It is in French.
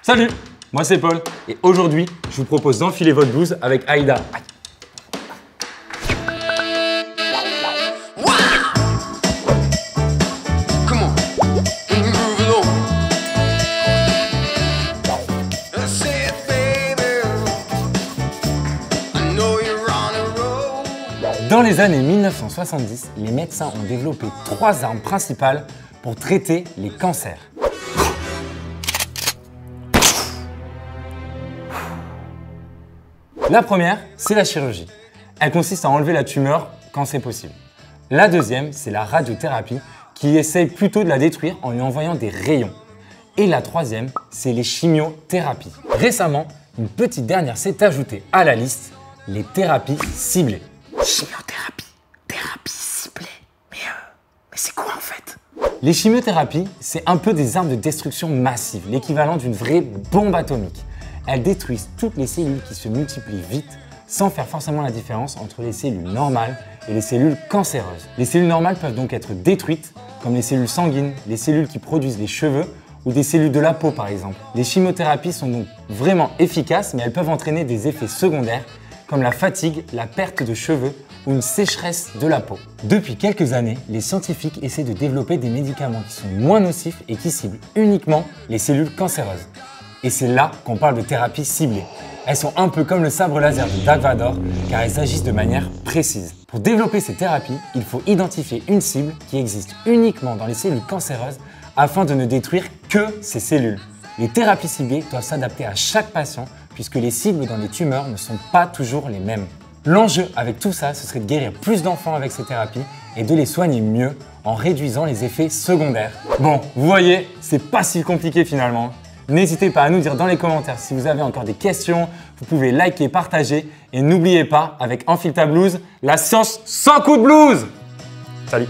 Salut, moi c'est Paul et aujourd'hui je vous propose d'enfiler votre blouse avec Aïda. Dans les années 1970, les médecins ont développé 3 armes principales pour traiter les cancers. La première, c'est la chirurgie. Elle consiste à enlever la tumeur quand c'est possible. La deuxième, c'est la radiothérapie qui essaye plutôt de la détruire en lui envoyant des rayons. Et la troisième, c'est les chimiothérapies. Récemment, une petite dernière s'est ajoutée à la liste, les thérapies ciblées. Chimiothérapie, thérapie ciblée. Mais c'est quoi en fait? Les chimiothérapies, c'est un peu des armes de destruction massive, l'équivalent d'une vraie bombe atomique. Elles détruisent toutes les cellules qui se multiplient vite, sans faire forcément la différence entre les cellules normales et les cellules cancéreuses. Les cellules normales peuvent donc être détruites, comme les cellules sanguines, les cellules qui produisent les cheveux ou des cellules de la peau par exemple. Les chimiothérapies sont donc vraiment efficaces, mais elles peuvent entraîner des effets secondaires comme la fatigue, la perte de cheveux ou une sécheresse de la peau. Depuis quelques années, les scientifiques essaient de développer des médicaments qui sont moins nocifs et qui ciblent uniquement les cellules cancéreuses. Et c'est là qu'on parle de thérapie ciblée. Elles sont un peu comme le sabre laser de Dark Vador car elles agissent de manière précise. Pour développer ces thérapies, il faut identifier une cible qui existe uniquement dans les cellules cancéreuses afin de ne détruire que ces cellules. Les thérapies ciblées doivent s'adapter à chaque patient puisque les cibles dans les tumeurs ne sont pas toujours les mêmes. L'enjeu avec tout ça, ce serait de guérir plus d'enfants avec ces thérapies et de les soigner mieux en réduisant les effets secondaires. Bon, vous voyez, c'est pas si compliqué finalement. N'hésitez pas à nous dire dans les commentaires si vous avez encore des questions, vous pouvez liker, partager et n'oubliez pas, avec Enfile ta blouse, la science sans coup de blouse. Salut!